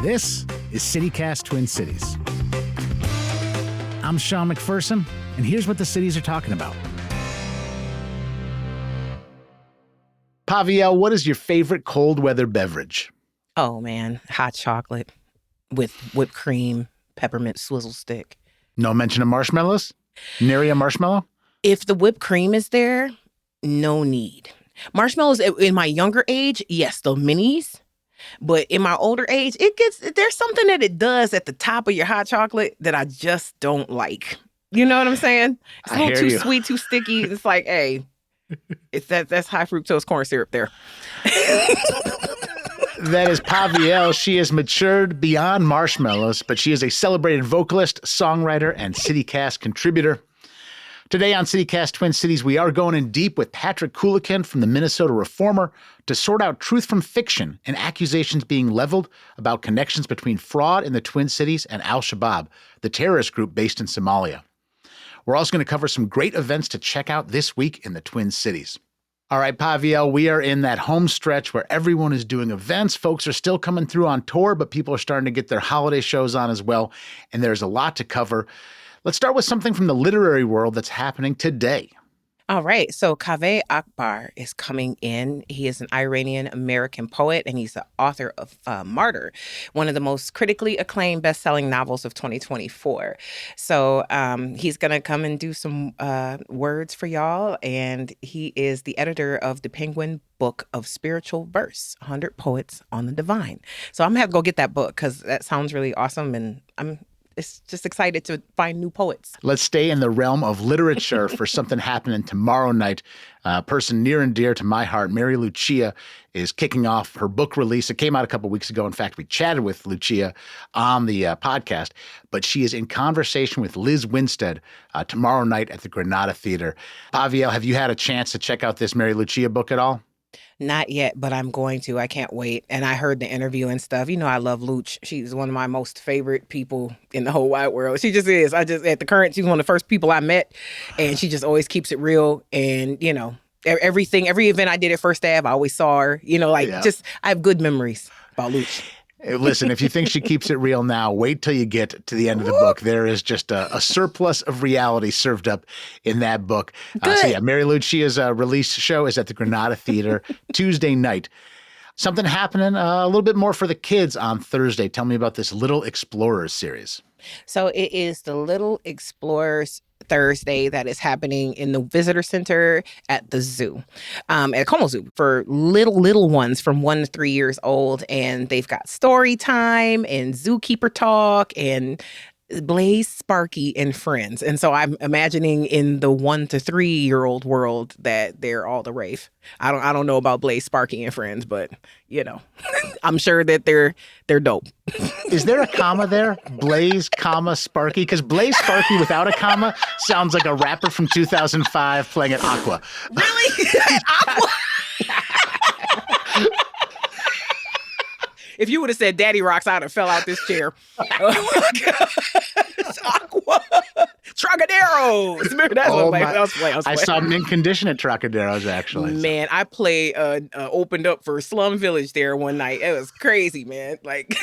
This is CityCast Twin Cities. I'm Sean McPherson, and here's what the cities are talking about. PaviElle, what is your favorite cold weather beverage? Oh, man. Hot chocolate with whipped cream, peppermint swizzle stick. No mention of marshmallows? Nary a marshmallow? If the whipped cream is there, no need. Marshmallows in my younger age, yes, the minis. But in my older age, there's something that it does at the top of your hot chocolate that I just don't like. You know what I'm saying? It's a little too sweet, too sticky. It's like, hey, that's high fructose corn syrup there. That is PaviElle. She has matured beyond marshmallows, but she is a celebrated vocalist, songwriter, and CityCast contributor. Today on CityCast Twin Cities, we are going in deep with Patrick Coolican from the Minnesota Reformer to sort out truth from fiction and accusations being leveled about connections between fraud in the Twin Cities and Al-Shabaab, the terrorist group based in Somalia. We're also going to cover some great events to check out this week in the Twin Cities. All right, PaviElle, we are in that home stretch where everyone is doing events. Folks are still coming through on tour, but people are starting to get their holiday shows on as well, and there's a lot to cover. Let's start with something from the literary world that's happening today. All right. So Kaveh Akbar is coming in. He is an Iranian-American poet, and he's the author of Martyr, one of the most critically acclaimed best-selling novels of 2024. So he's going to come and do some words for y'all, and he is the editor of the Penguin Book of Spiritual Verse, 100 Poets on the Divine. So I'm going to have to go get that book because that sounds really awesome, and I'm just excited to find new poets. Let's stay in the realm of literature for something happening tomorrow night. A person near and dear to my heart, Mary Lucia, is kicking off her book release. It came out a couple weeks ago. In fact, we chatted with Lucia on the podcast, but she is in conversation with Liz Winstead tomorrow night at the Granada Theater. PaviElle, have you had a chance to check out this Mary Lucia book at all? Not yet, but I'm going to. I can't wait. And I heard the interview and stuff. You know, I love Luch. She's one of my most favorite people in the whole wide world. She just is. At the current, she's one of the first people I met, and she just always keeps it real. And, you know, every event I did at First Ave, I always saw her, you know, I have good memories about Luch. Listen, if you think she keeps it real now, wait till you get to the end of the book. There is just a surplus of reality served up in that book. Mary Lucia's release show is at the Granada Theater Tuesday night. Something happening a little bit more for the kids on Thursday. Tell me about this Little Explorers series. So it is the Little Explorers Thursday that is happening in the visitor center at the zoo, at Como Zoo, for little ones from 1 to 3 years old. And they've got story time and zookeeper talk and Blaze, Sparky, and friends. And so I'm imagining in the 1 to 3 year old world that they're all the rave. I don't know about Blaze, Sparky, and friends, but you know, I'm sure that they're dope. Is there a comma there? Blaze, comma, Sparky? Because Blaze Sparky without a comma sounds like a rapper from 2005 playing at Aqua. Really? Aqua? If you would have said Daddy Rocks, I would have fell out this chair. Oh my God. Aqua. Trocaderos. Remember that one? I was playing. I saw mint condition at Trocaderos, actually. Man, I played, opened up for Slum Village there one night. It was crazy, man. Like...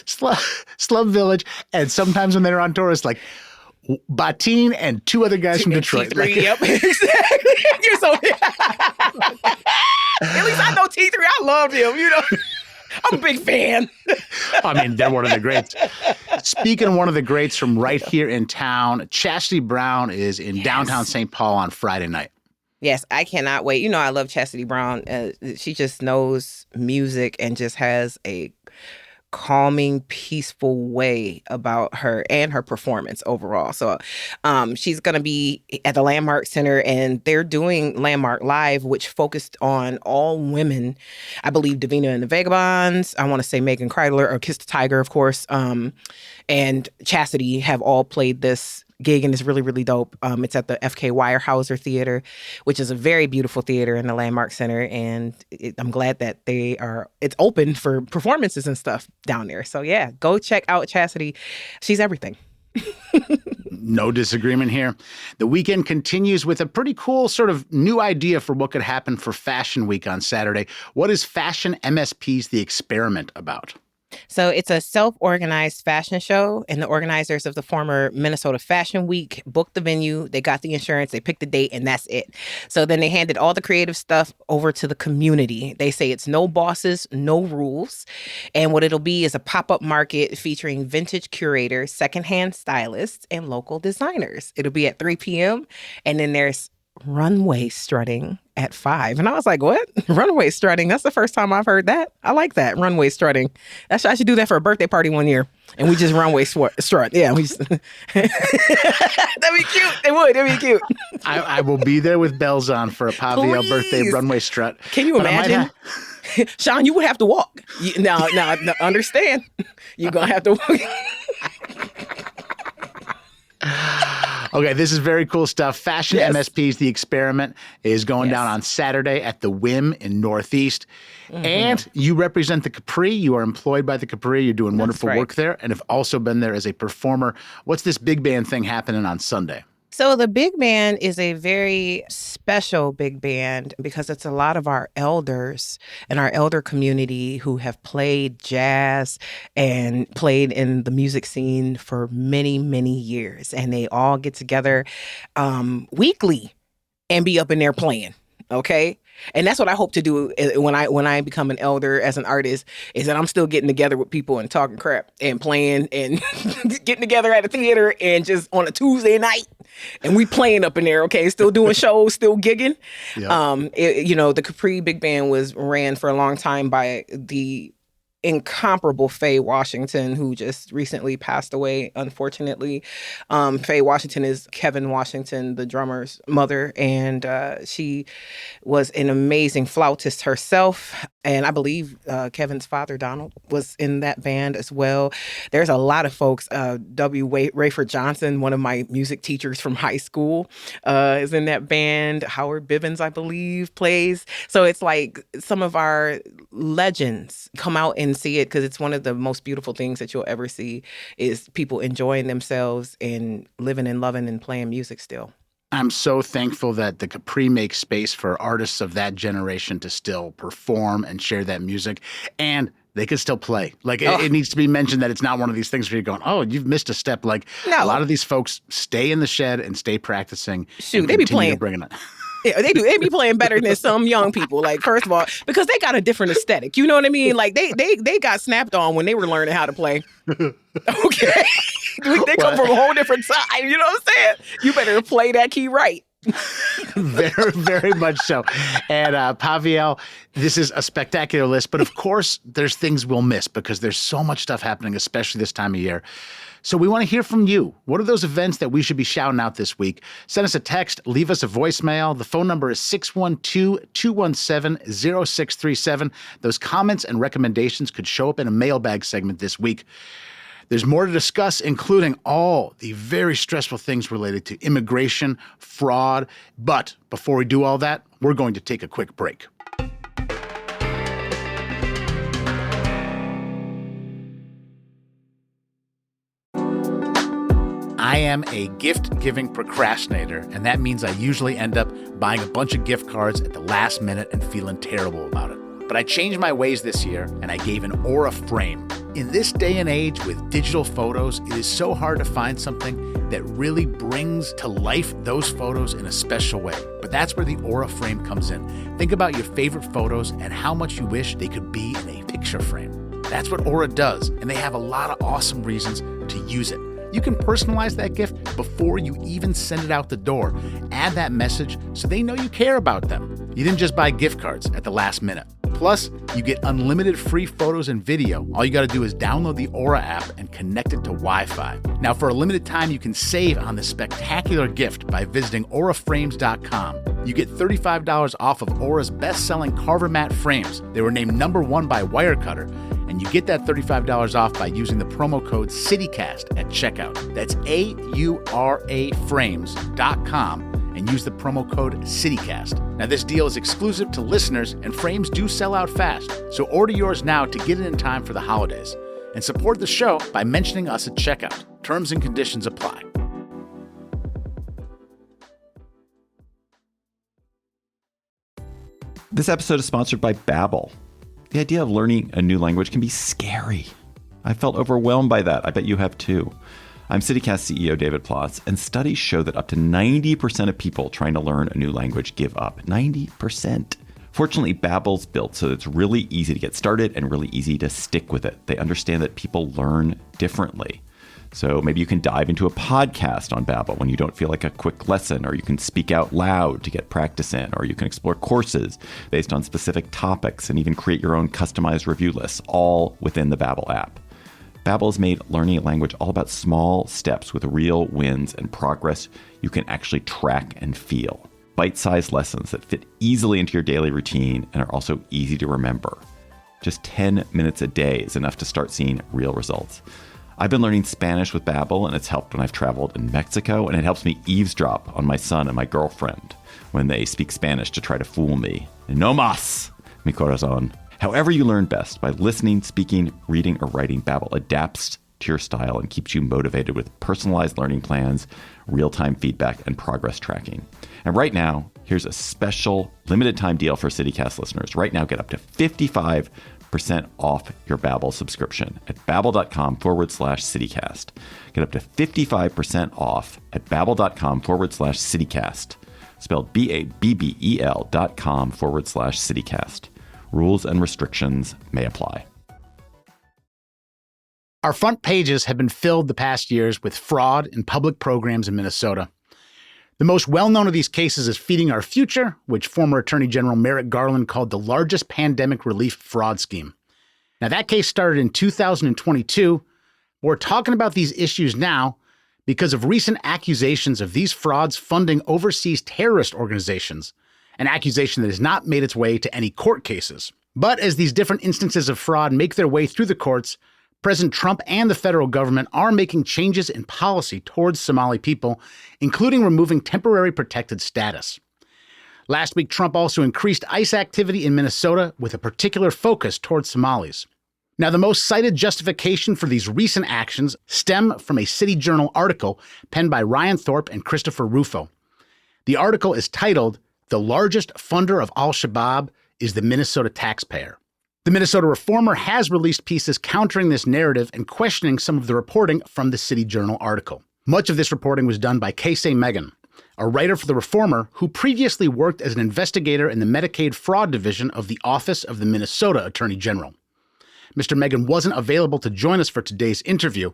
Slum Village, and sometimes when they're on tour, it's like Bateen and 2 other guys from Detroit. T3, yep, exactly. You're so... At least I know T3. I love him, you know. I'm a big fan. I mean, they're one of the greats. Speaking of one of the greats from right here in town, Chastity Brown is in downtown St. Paul on Friday night. Yes, I cannot wait. You know, I love Chastity Brown. She just knows music and just has a calming, peaceful way about her and her performance overall. So she's going to be at the Landmark Center, and they're doing Landmark Live, which focused on all women. I believe Davina and the Vagabonds, I want to say Megan Kreidler, or Kiss the Tiger, of course, and Chastity have all played this gig, and it's really, really dope. It's at the F.K. Weyerhaeuser Theater, which is a very beautiful theater in the Landmark Center, and I'm glad that it's open for performances and stuff down there. So yeah, go check out Chastity. She's everything. No disagreement here. The weekend continues with a pretty cool sort of new idea for what could happen for Fashion Week on Saturday. What is Fashion MSP's The Experiment about? So it's a self-organized fashion show, and the organizers of the former Minnesota Fashion Week booked the venue, they got the insurance, they picked the date, and that's it. So then they handed all the creative stuff over to the community. They say it's no bosses, no rules. And what it'll be is a pop-up market featuring vintage curators, secondhand stylists, and local designers. It'll be at 3 p.m. And then there's runway strutting at 5. And I was like, what? Runway strutting? That's the first time I've heard that. I like that, runway strutting. I should do that for a birthday party one year. And we just runway strut. Yeah, we just... That'd be cute. It'd be cute. I will be there with bells on for a PaviElle birthday runway strut. Can you imagine? Sean, you would have to walk. Now, understand. You're going to have to walk. Okay, this is very cool stuff. Fashion MSP's The Experiment is going down on Saturday at the Whim in Northeast. And you represent the Capri. You are employed by the Capri. You're doing wonderful work there and have also been there as a performer. What's this big band thing happening on Sunday? So the big band is a very special big band because it's a lot of our elders and our elder community who have played jazz and played in the music scene for many, many years. And they all get together weekly and be up in there playing. Okay. And that's what I hope to do when I become an elder as an artist, is that I'm still getting together with people and talking crap and playing and getting together at a theater and just on a Tuesday night and we playing up in there. Okay. Still doing shows, still gigging. Yep. The Capri Big Band was ran for a long time by the incomparable Faye Washington, who just recently passed away, unfortunately. Faye Washington is Kevin Washington, the drummer's mother, and she was an amazing flautist herself. And I believe Kevin's father, Donald, was in that band as well. There's a lot of folks. W. Rayford Johnson, one of my music teachers from high school, is in that band. Howard Bivens, I believe, plays. So it's like some of our legends come out and see it, because it's one of the most beautiful things that you'll ever see is people enjoying themselves and living and loving and playing music still. I'm so thankful that the Capri makes space for artists of that generation to still perform and share that music, and they can still play. Like, it needs to be mentioned that it's not one of these things where you're going, oh, you've missed a step. Like, a lot of these folks stay in the shed and stay practicing. Shoot, they be playing. Bringing it. Yeah, they do. They be playing better than some young people. Like, first of all, because they got a different aesthetic. You know what I mean? Like, they got snapped on when they were learning how to play. Okay? They come from a whole different side. You know what I'm saying? You better play that key right. Very, very much so. And PaviElle, this is a spectacular list, but of course there's things we'll miss because there's so much stuff happening, especially this time of year. So we want to hear from you. What are those events that we should be shouting out this week? Send us a text, leave us a voicemail. The phone number is 612-217-0637. Those comments and recommendations could show up in a mailbag segment this week. There's more to discuss, including all the very stressful things related to immigration, fraud. But before we do all that, we're going to take a quick break. I am a gift-giving procrastinator, and that means I usually end up buying a bunch of gift cards at the last minute and feeling terrible about it. But I changed my ways this year, and I gave an Aura frame. In this day and age with digital photos, it is so hard to find something that really brings to life those photos in a special way. But that's where the Aura frame comes in. Think about your favorite photos and how much you wish they could be in a picture frame. That's what Aura does, and they have a lot of awesome reasons to use it. You can personalize that gift before you even send it out the door. Add that message so they know you care about them. You didn't just buy gift cards at the last minute. Plus, you get unlimited free photos and video. All you got to do is download the Aura app and connect it to Wi-Fi. Now, for a limited time, you can save on this spectacular gift by visiting auraframes.com. You get $35 off of Aura's best-selling Carver Mat frames. They were named #1 by Wirecutter. And you get that $35 off by using the promo code CityCast at checkout. That's auraframes.com and use the promo code CityCast. Now, this deal is exclusive to listeners, and frames do sell out fast. So order yours now to get it in time for the holidays. And support the show by mentioning us at checkout. Terms and conditions apply. This episode is sponsored by Babbel. The idea of learning a new language can be scary. I felt overwhelmed by that. I bet you have too. I'm CityCast CEO David Plotz, and studies show that up to 90% of people trying to learn a new language give up. 90%. Fortunately, Babbel's built so that it's really easy to get started and really easy to stick with it. They understand that people learn differently. So maybe you can dive into a podcast on Babbel when you don't feel like a quick lesson, or you can speak out loud to get practice in, or you can explore courses based on specific topics and even create your own customized review lists, all within the Babbel app. Babbel has made learning a language all about small steps with real wins and progress you can actually track and feel. Bite-sized lessons that fit easily into your daily routine and are also easy to remember. Just 10 minutes a day is enough to start seeing real results. I've been learning Spanish with Babbel, and it's helped when I've traveled in Mexico, and it helps me eavesdrop on my son and my girlfriend when they speak Spanish to try to fool me. No más, mi corazón. However you learn best, by listening, speaking, reading, or writing, Babbel adapts to your style and keeps you motivated with personalized learning plans, real-time feedback, and progress tracking. And right now, here's a special limited time deal for CityCast listeners. Right now, get up to 55% off your Babbel subscription at babbel.com/CityCast. Get up to 55% off at babbel.com/CityCast. Spelled BABBEL.com/CityCast. Rules and restrictions may apply. Our front pages have been filled the past years with fraud in public programs in Minnesota. The most well-known of these cases is Feeding Our Future, which former Attorney General Merrick Garland called the largest pandemic relief fraud scheme. Now, that case started in 2022. We're talking about these issues now because of recent accusations of these frauds funding overseas terrorist organizations, an accusation that has not made its way to any court cases. But as these different instances of fraud make their way through the courts, President Trump and the federal government are making changes in policy towards Somali people, including removing temporary protected status. Last week, Trump also increased ICE activity in Minnesota with a particular focus towards Somalis. Now, the most cited justification for these recent actions stem from a City Journal article penned by Ryan Thorpe and Christopher Rufo. The article is titled, "The Largest Funder of Al-Shabaab is the Minnesota Taxpayer." The Minnesota Reformer has released pieces countering this narrative and questioning some of the reporting from the City Journal article. Much of this reporting was done by Casey Megan, a writer for the Reformer who previously worked as an investigator in the Medicaid Fraud Division of the Office of the Minnesota Attorney General. Mr. Megan wasn't available to join us for today's interview,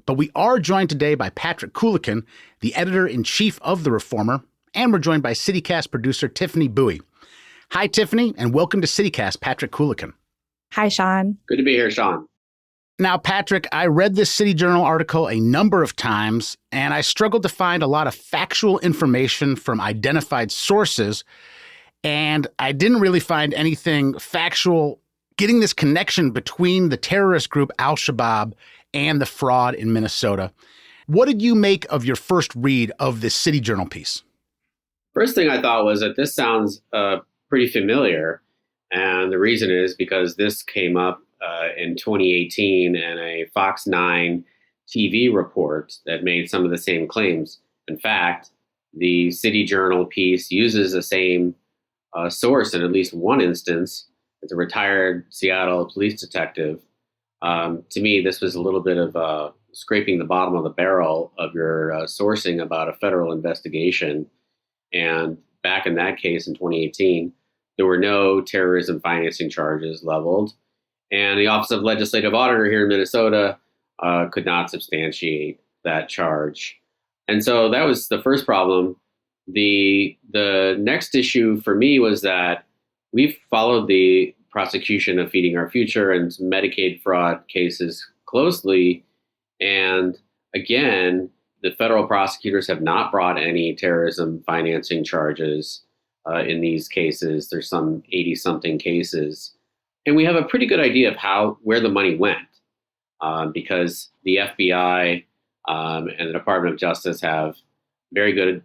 but we are joined today by Patrick Coolican, the editor-in-chief of the Reformer, and we're joined by CityCast producer Tiffany Bowie. Hi, Tiffany, and welcome to CityCast, Patrick Coolican. Hi, Sean. Good to be here, Sean. Now, Patrick, I read this City Journal article a number of times, and I struggled to find a lot of factual information from identified sources, and I didn't really find anything factual getting this connection between the terrorist group Al-Shabaab and the fraud in Minnesota. What did you make of your first read of this City Journal piece? First thing I thought was that this sounds pretty familiar. And the reason is because this came up in 2018 in a Fox 9 TV report that made some of the same claims. In fact, the City Journal piece uses the same source in at least one instance. It's a retired Seattle police detective. To me, this was a little bit of scraping the bottom of the barrel of your sourcing about a federal investigation. And back in that case in 2018, there were no terrorism financing charges leveled. And the Office of Legislative Auditor here in Minnesota could not substantiate that charge. And so that was the first problem. The next issue for me was that we've followed the prosecution of Feeding Our Future and some Medicaid fraud cases closely. And again, the federal prosecutors have not brought any terrorism financing charges in these cases. There's some 80-something cases. And we have a pretty good idea of where the money went because the FBI and the Department of Justice have very good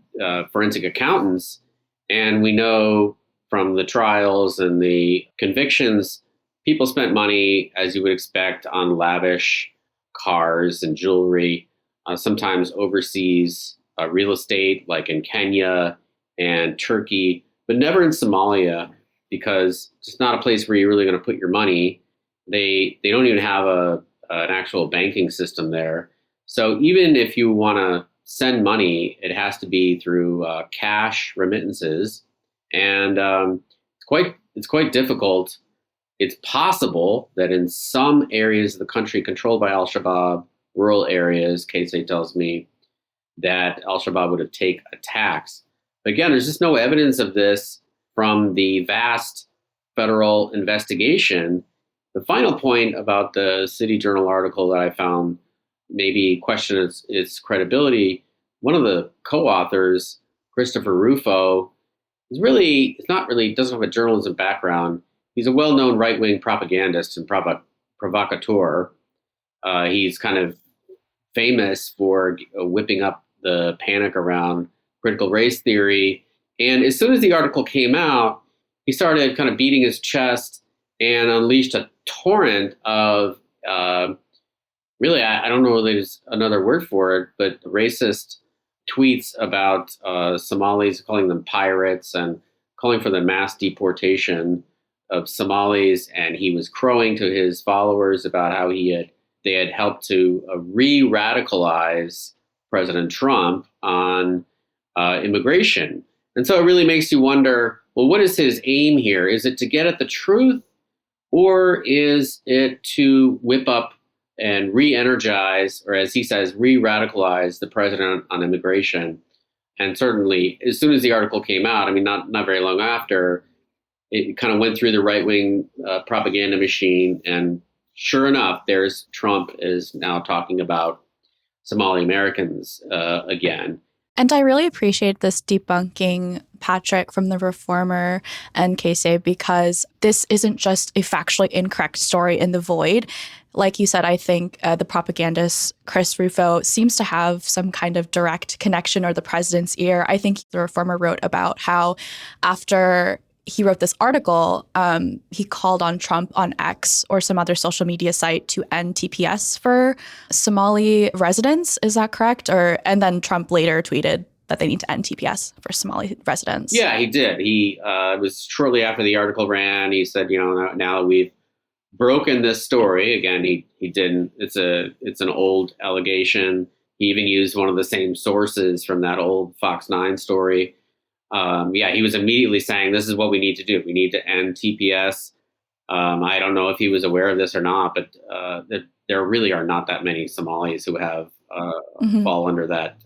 forensic accountants. And we know from the trials and the convictions, people spent money, as you would expect, on lavish cars and jewelry, sometimes overseas real estate, like in Kenya and Turkey, but never in Somalia. because it's not a place where you're really going to put your money. They don't even have an actual banking system there. So even if you want to send money, it has to be through cash remittances, and it's quite difficult. It's possible that in some areas of the country controlled by Al-Shabaab, rural areas, Casey tells me, that Al-Shabaab would have taken a tax. But again, there's just no evidence of this from the vast federal investigation. The final point about the City Journal article that I found maybe question its credibility. One of the co-authors, Christopher Rufo, doesn't have a journalism background. He's a well-known right-wing propagandist and provocateur. He's kind of famous for whipping up the panic around critical race theory. And as soon as the article came out, he started kind of beating his chest and unleashed a torrent of, really, I don't know if there's another word for it, but racist tweets about Somalis, calling them pirates and calling for the mass deportation of Somalis. And he was crowing to his followers about how they had helped to re-radicalize President Trump on immigration. And so it really makes you wonder, well, what is his aim here? Is it to get at the truth, or is it to whip up and re-energize, or as he says, re-radicalize the president on immigration? And certainly, as soon as the article came out, I mean, not very long after, it kind of went through the right-wing propaganda machine, and sure enough, there's Trump is now talking about Somali Americans again. And I really appreciate this debunking, Patrick, from the Reformer and Casey, because this isn't just a factually incorrect story in the void. Like you said, I think the propagandist Chris Rufo seems to have some kind of direct connection or the president's ear. I think the Reformer wrote about how after he wrote this article, he called on Trump on X or some other social media site to end TPS for Somali residents. Is that correct? And then Trump later tweeted that they need to end TPS for Somali residents. Yeah, he did. He it was shortly after the article ran. He said, now we've broken this story. Again, he didn't. It's an old allegation. He even used one of the same sources from that old Fox 9 story. He was immediately saying, this is what we need to do. We need to end TPS. I don't know if he was aware of this or not, but there really are not that many Somalis who have fall under that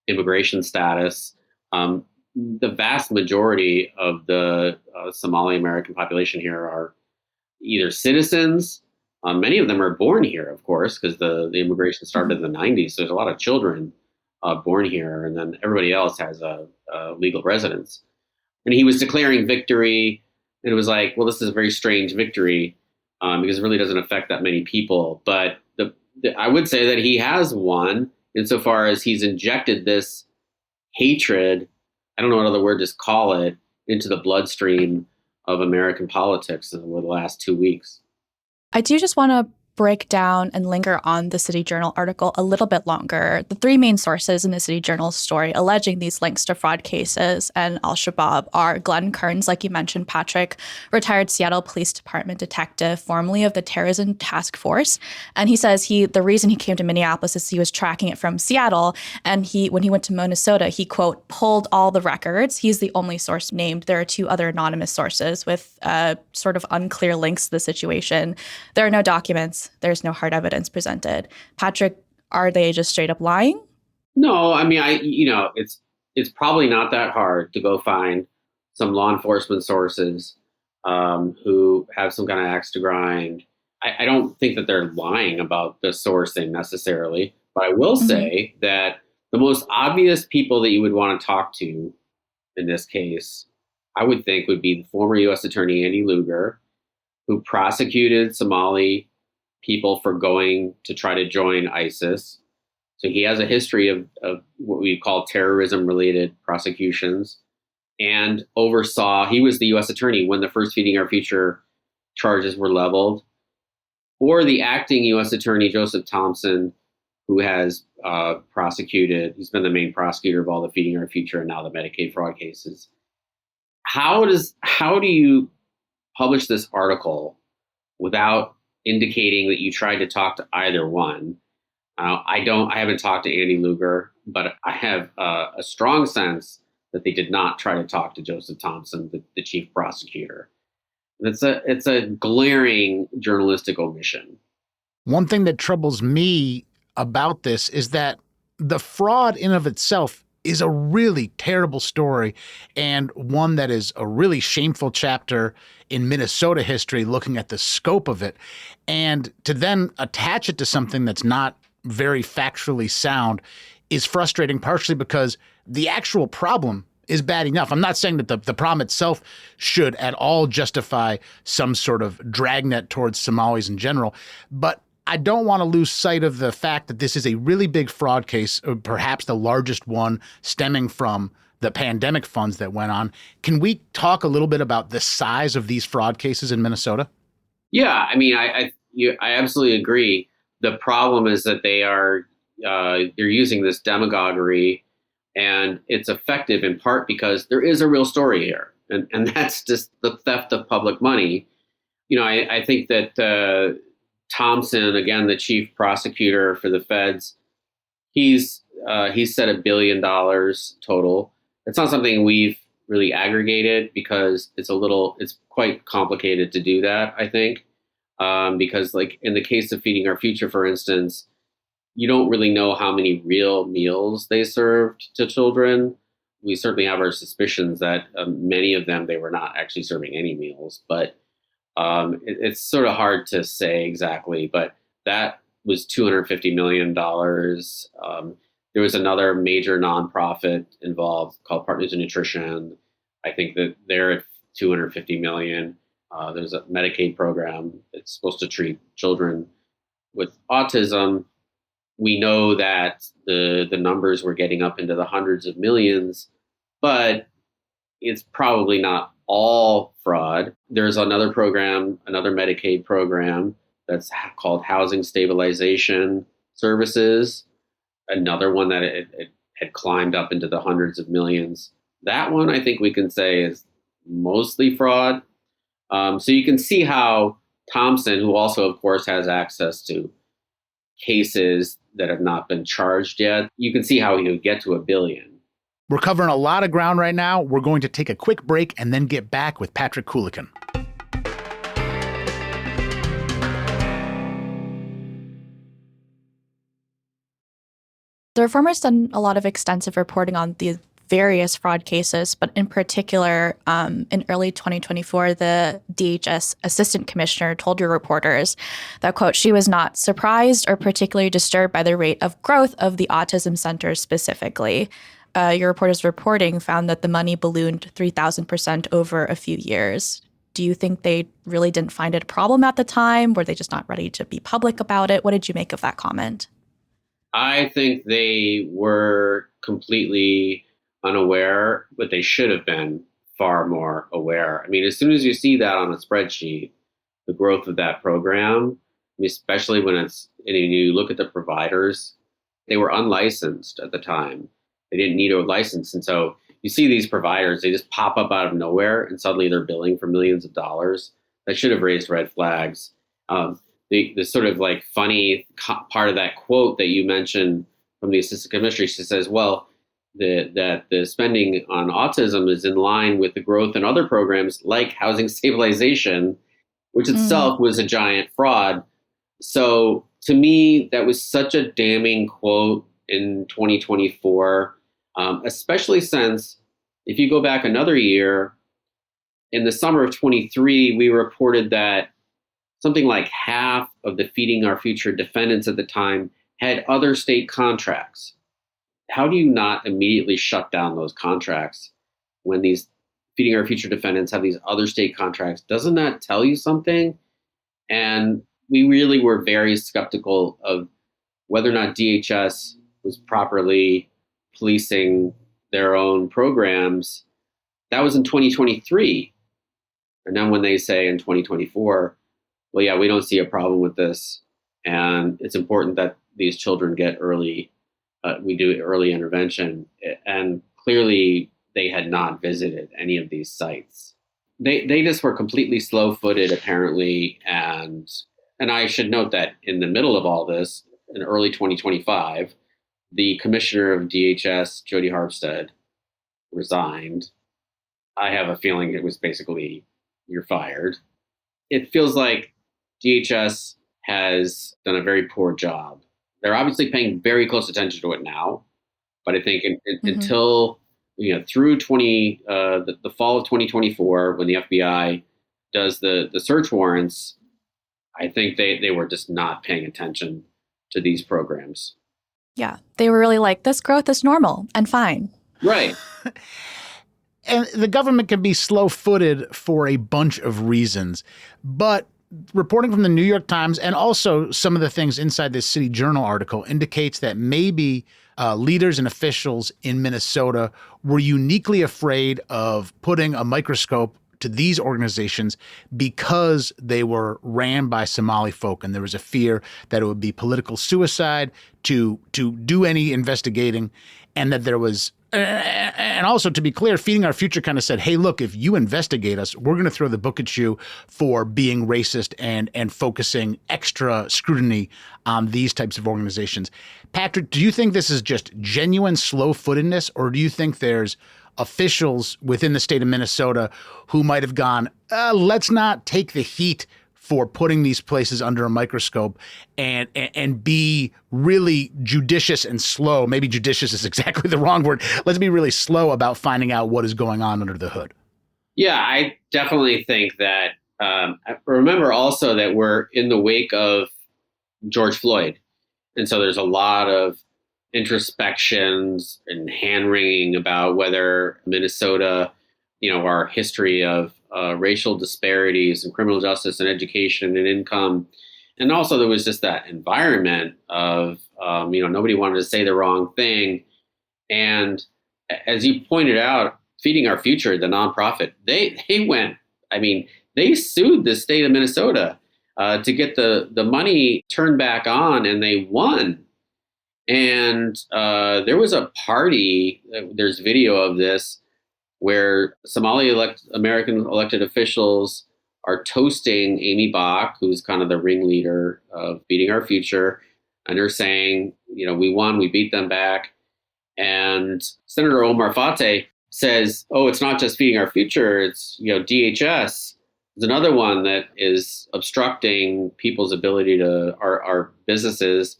immigration status. The vast majority of the Somali American population here are either citizens. Many of them are born here, of course, because the immigration started in the 90s. So there's a lot of children born here, and then everybody else has a legal residence. And he was declaring victory, and it was like, well, this is a very strange victory because it really doesn't affect that many people. But I would say that he has won insofar as he's injected this hatred, I don't know what other word to call it, into the bloodstream of American politics over the last 2 weeks. I do just want to break down and linger on the City Journal article a little bit longer. The three main sources in the City Journal story alleging these links to fraud cases and Al-Shabaab are Glenn Kearns, like you mentioned, Patrick, retired Seattle Police Department detective, formerly of the Terrorism Task Force. And he says the reason he came to Minneapolis is he was tracking it from Seattle. And when he went to Minnesota, he, quote, pulled all the records. He's the only source named. There are two other anonymous sources with sort of unclear links to the situation. There are no documents. There's no hard evidence presented. Patrick, are they just straight up lying? No, I mean, it's probably not that hard to go find some law enforcement sources who have some kind of axe to grind. I don't think that they're lying about the sourcing necessarily, but I will say that the most obvious people that you would want to talk to in this case, I would think would be the former U.S. Attorney Andy Lugar, who prosecuted Somali people for going to try to join ISIS. So he has a history of what we call terrorism-related prosecutions, and he was the U.S. attorney when the first Feeding Our Future charges were leveled, or the acting U.S. attorney, Joseph Thompson, who has prosecuted, he's been the main prosecutor of all the Feeding Our Future and now the Medicaid fraud cases. how do you publish this article without indicating that you tried to talk to either one? I haven't talked to Andy Luger, but I have a strong sense that they did not try to talk to Joseph Thompson, the chief prosecutor. It's a glaring journalistic omission. One thing that troubles me about this is that the fraud in of itself is a really terrible story, and one that is a really shameful chapter in Minnesota history, looking at the scope of it. And to then attach it to something that's not very factually sound is frustrating, partially because the actual problem is bad enough. I'm not saying that the problem itself should at all justify some sort of dragnet towards Somalis in general, but I don't want to lose sight of the fact that this is a really big fraud case, or perhaps the largest one stemming from the pandemic funds that went on. Can we talk a little bit about the size of these fraud cases in Minnesota? Yeah, I mean, I absolutely agree. The problem is that they're using this demagoguery, and it's effective in part because there is a real story here, and that's just the theft of public money. I think that Thompson, again, the chief prosecutor for the feds, he's said $1 billion total. It's not something we've really aggregated because it's quite complicated to do that, I think. Because like in the case of Feeding Our Future, for instance, you don't really know how many real meals they served to children. We certainly have our suspicions that many of them, they were not actually serving any meals, but it's sort of hard to say exactly, but that was $250 million. There was another major nonprofit involved called Partners in Nutrition. I think that they're at $250 million. There's a Medicaid program that's supposed to treat children with autism. We know that the numbers were getting up into the hundreds of millions, but it's probably not all fraud. There's another program, another Medicaid program that's called Housing Stabilization Services, another one that it had climbed up into the hundreds of millions. That one, I think we can say, is mostly fraud. So you can see how Thompson, who also, of course, has access to cases that have not been charged yet, you can see how he would get to $1 billion. We're covering a lot of ground right now. We're going to take a quick break and then get back with Patrick Coolican. The Reformer's done a lot of extensive reporting on the various fraud cases, but in particular, in early 2024, the DHS assistant commissioner told your reporters that, quote, she was not surprised or particularly disturbed by the rate of growth of the autism centers specifically. Your reporter's reporting found that the money ballooned 3,000% over a few years. Do you think they really didn't find it a problem at the time? Were they just not ready to be public about it? What did you make of that comment? I think they were completely unaware, but they should have been far more aware. I mean, as soon as you see that on a spreadsheet, the growth of that program, I mean, especially when you look at the providers, they were unlicensed at the time. They didn't need a license. And so you see these providers, they just pop up out of nowhere and suddenly they're billing for millions of dollars. That should have raised red flags. The sort of like funny part of that quote that you mentioned from the assistant commissioner, she says, well, that the spending on autism is in line with the growth in other programs like housing stabilization, which itself was a giant fraud. So to me, that was such a damning quote in 2024, especially since if you go back another year, in the summer of 23, we reported that something like half of the Feeding Our Future defendants at the time had other state contracts. How do you not immediately shut down those contracts when these Feeding Our Future defendants have these other state contracts? Doesn't that tell you something? And we really were very skeptical of whether or not DHS was properly policing their own programs. That was in 2023. And then when they say in 2024, well, yeah, we don't see a problem with this, and it's important that these children get we do early intervention. And clearly they had not visited any of these sites. They just were completely slow-footed, apparently, and I should note that in the middle of all this, in early 2025, the commissioner of DHS, Jody Harpstead, resigned. I have a feeling it was basically, you're fired. It feels like DHS has done a very poor job. They're obviously paying very close attention to it now, but I think until through the fall of 2024, when the FBI does the search warrants, I think they were just not paying attention to these programs. Yeah, they were really like, this growth is normal and fine. Right. And the government can be slow-footed for a bunch of reasons, but reporting from the New York Times and also some of the things inside this City Journal article indicates that maybe leaders and officials in Minnesota were uniquely afraid of putting a microscope to these organizations because they were ran by Somali folk, and there was a fear that it would be political suicide to do any investigating, and that there was and also, to be clear, Feeding Our Future kind of said, hey, look, if you investigate us, we're going to throw the book at you for being racist and focusing extra scrutiny on these types of organizations. Patrick, do you think this is just genuine slow-footedness, or do you think there's officials within the state of Minnesota who might have gone, let's not take the heat for putting these places under a microscope and be really judicious and slow? Maybe judicious is exactly the wrong word. Let's be really slow about finding out what is going on under the hood. Yeah, I definitely think that. Remember also that we're in the wake of George Floyd. And so there's a lot of introspections and hand-wringing about whether Minnesota, our history of racial disparities in criminal justice and education and income. And also there was just that environment of, nobody wanted to say the wrong thing. And as you pointed out, Feeding Our Future, the nonprofit, they sued the state of Minnesota to get the money turned back on, and they won. And there was a party, there's video of this, where Somali American elected officials are toasting Amy Bach, who's kind of the ringleader of Feeding Our Future. And they're saying, we won, we beat them back. And Senator Omar Fateh says, oh, it's not just Feeding Our Future, it's, DHS. There's another one that is obstructing people's ability to, our businesses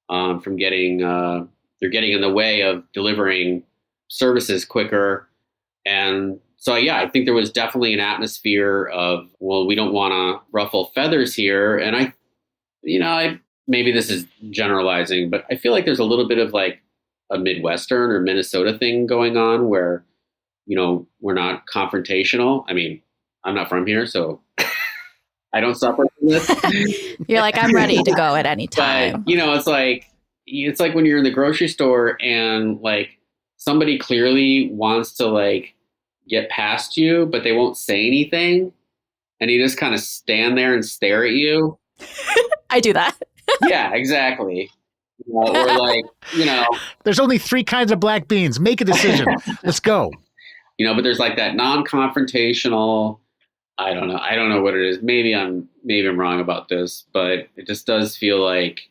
from getting, they're getting in the way of delivering services quicker. And so, yeah, I think there was definitely an atmosphere of, well, we don't want to ruffle feathers here. And maybe this is generalizing, but I feel like there's a little bit of like a Midwestern or Minnesota thing going on where, we're not confrontational. I mean, I'm not from here, so I don't suffer from this. You're like, I'm ready to go at any time. But, it's like when you're in the grocery store and like somebody clearly wants to like get past you, but they won't say anything. And you just kind of stand there and stare at you. I do that. Yeah, exactly. Or like, there's only 3 kinds of black beans. Make a decision. Let's go. But there's like that non-confrontational, I don't know what it is. Maybe I'm wrong about this, but it just does feel like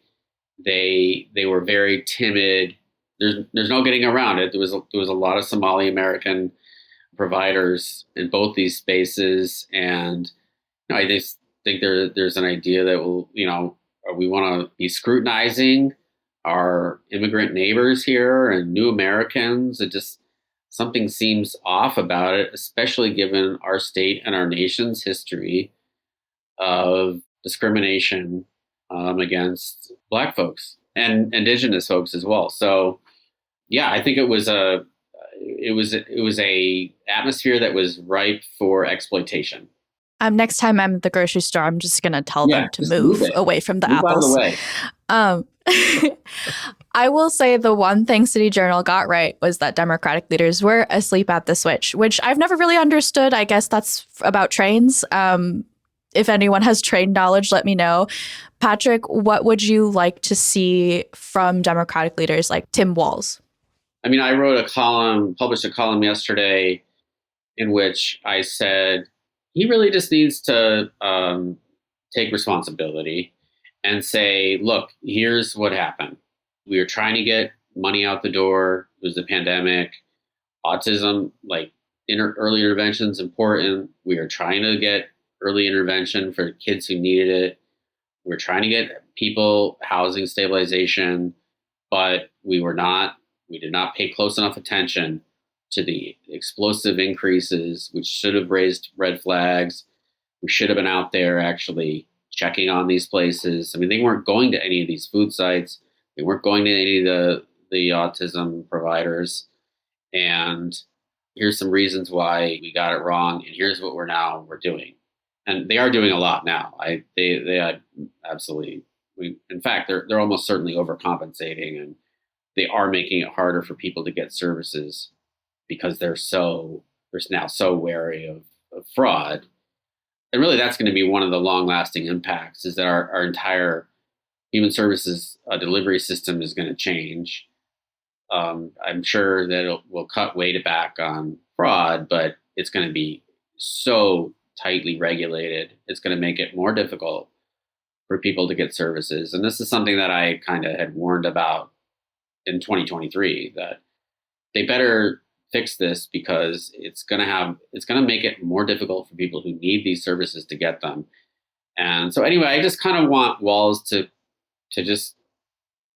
they were very timid. There's no getting around it. There was a lot of Somali American providers in both these spaces, and I just think there's an idea that we want to be scrutinizing our immigrant neighbors here and new Americans. It just, something seems off about it, especially given our state and our nation's history of discrimination against Black folks and Indigenous folks as well. So, yeah, I think it was a atmosphere that was ripe for exploitation. Next time I'm at the grocery store, I'm just gonna tell them to move away from the apples. Out of the way. I will say the one thing City Journal got right was that Democratic leaders were asleep at the switch, which I've never really understood. I guess that's about trains. If anyone has train knowledge, let me know. Patrick, what would you like to see from Democratic leaders like Tim Walz? I mean, I wrote a column, published a column yesterday in which I said he really just needs to take responsibility and say, look, here's what happened. We were trying to get money out the door. It was the pandemic. Autism, like early intervention is important. We are trying to get early intervention for kids who needed it. We're trying to get people housing stabilization, but we did not pay close enough attention to the explosive increases, which should have raised red flags. We should have been out there actually checking on these places. I mean, they weren't going to any of these food sites. They weren't going to any of the autism providers. And here's some reasons why we got it wrong. And here's what we're doing. And they are doing a lot now. They absolutely, in fact, they're almost certainly overcompensating, and they are making it harder for people to get services because they're now so wary of fraud. And really, that's going to be one of the long-lasting impacts, is that our entire human services delivery system is going to change. I'm sure that we'll cut way back on fraud, but it's going to be so tightly regulated. It's going to make it more difficult for people to get services. And this is something that I kind of had warned about in 2023, that they better fix this, because it's going to make it more difficult for people who need these services to get them. And so anyway, I just kind of want Walz to just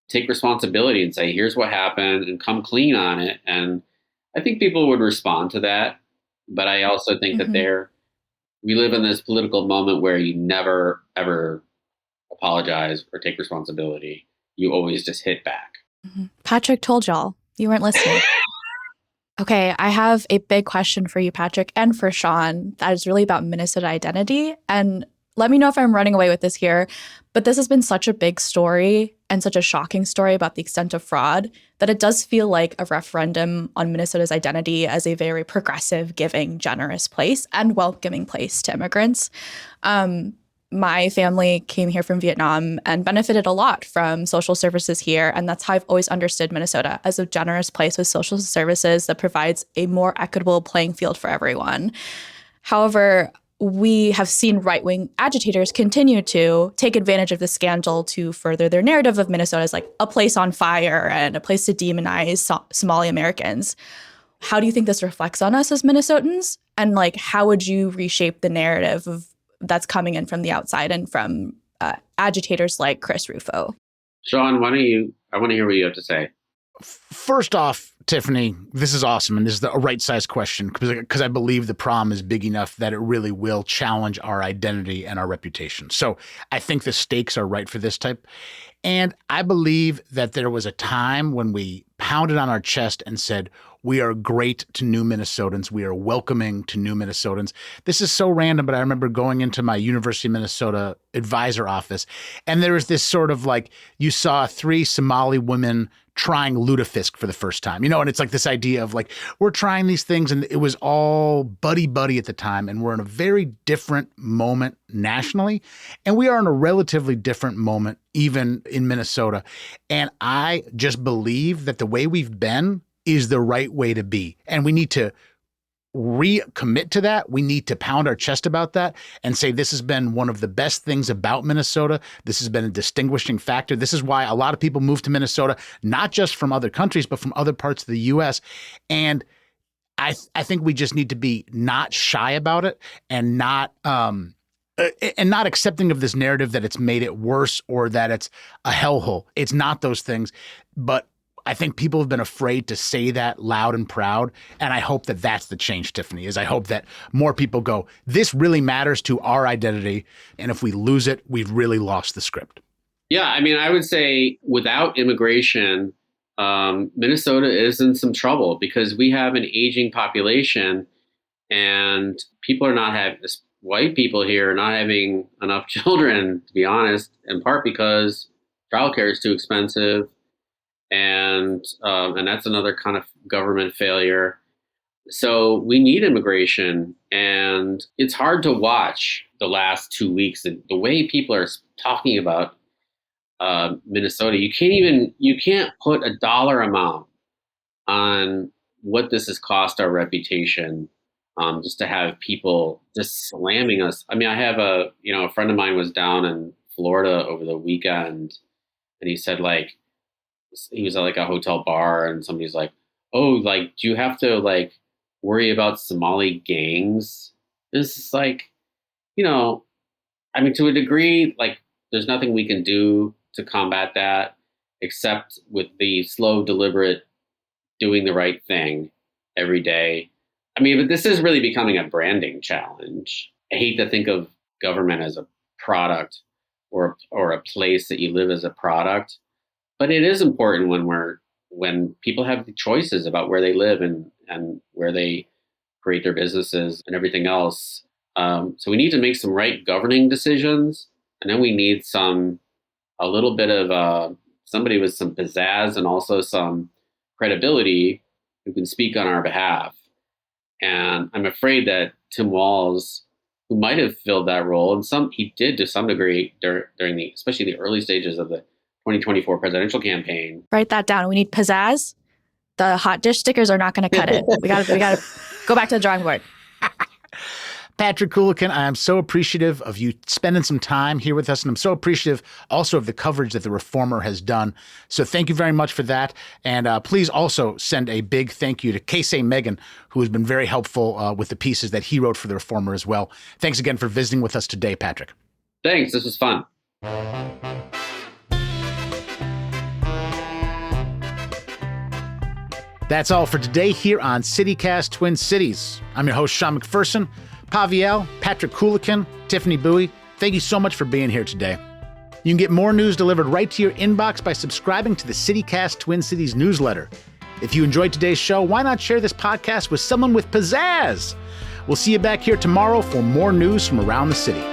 take responsibility and say, here's what happened, and come clean on it. And I think people would respond to that. But I also think that we live in this political moment where you never, ever apologize or take responsibility. You always just hit back. Patrick told y'all. You weren't listening. Okay, I have a big question for you, Patrick, and for Sean, that is really about Minnesota identity. And let me know if I'm running away with this here, but this has been such a big story and such a shocking story about the extent of fraud that it does feel like a referendum on Minnesota's identity as a very progressive, giving, generous place and welcoming place to immigrants. My family came here from Vietnam and benefited a lot from social services here. And that's how I've always understood Minnesota, as a generous place with social services that provides a more equitable playing field for everyone. However, we have seen right-wing agitators continue to take advantage of the scandal to further their narrative of Minnesota as like a place on fire and a place to demonize Somali Americans. How do you think this reflects on us as Minnesotans? And like, how would you reshape the narrative of that's coming in from the outside and from agitators like Chris Rufo? Sean, I want to hear what you have to say. First off, Tiffany, this is awesome. And this is a right-sized question, because I believe the problem is big enough that it really will challenge our identity and our reputation. So I think the stakes are right for this type. And I believe that there was a time when we pounded on our chest and said, we are great to new Minnesotans. We are welcoming to new Minnesotans. This is so random, but I remember going into my University of Minnesota advisor office, and there was this sort of like, you saw 3 Somali women trying lutefisk for the first time, and it's like this idea of like, we're trying these things, and it was all buddy-buddy at the time, and we're in a very different moment nationally, and we are in a relatively different moment even in Minnesota. And I just believe that the way we've been is the right way to be. And we need to recommit to that. We need to pound our chest about that and say, this has been one of the best things about Minnesota. This has been a distinguishing factor. This is why a lot of people move to Minnesota, not just from other countries, but from other parts of the U.S. And I think we just need to be not shy about it, and not accepting of this narrative that it's made it worse or that it's a hellhole. It's not those things, but I think people have been afraid to say that loud and proud. And I hope that that's the change, Tiffany, is I hope that more people go, this really matters to our identity. And if we lose it, we've really lost the script. Yeah, I mean, I would say without immigration, Minnesota is in some trouble, because we have an aging population, and people are not having, white people here are not having enough children, to be honest, in part because childcare is too expensive. And that's another kind of government failure. So we need immigration, and it's hard to watch the last 2 weeks, the way people are talking about Minnesota. You can't put a dollar amount on what this has cost our reputation, just to have people just slamming us. I mean, I have a friend of mine was down in Florida over the weekend, and he said, like, he was at like a hotel bar, and somebody's like, "Oh, like, do you have to like worry about Somali gangs?" And it's just like, I mean, to a degree, like, there's nothing we can do to combat that except with the slow, deliberate doing the right thing every day. I mean, but this is really becoming a branding challenge. I hate to think of government as a product or a place that you live as a product, but it is important when people have the choices about where they live and where they create their businesses and everything else. So we need to make some right governing decisions, and then we need a little bit of somebody with some pizzazz and also some credibility who can speak on our behalf. And I'm afraid that Tim Walz, who might have filled that role, and he did to some degree during especially the early stages of the 2024 presidential campaign. Write that down. We need pizzazz. The hot dish stickers are not going to cut it. We got to go back to the drawing board. Patrick Coolican, I am so appreciative of you spending some time here with us, and I'm so appreciative also of the coverage that The Reformer has done. So thank you very much for that. And please also send a big thank you to Casey Megan, who has been very helpful with the pieces that he wrote for The Reformer as well. Thanks again for visiting with us today, Patrick. Thanks. This was fun. That's all for today here on CityCast Twin Cities. I'm your host, Sean McPherson. PaviElle, Patrick Coolican, Tiffany Bowie, thank you so much for being here today. You can get more news delivered right to your inbox by subscribing to the CityCast Twin Cities newsletter. If you enjoyed today's show, why not share this podcast with someone with pizzazz? We'll see you back here tomorrow for more news from around the city.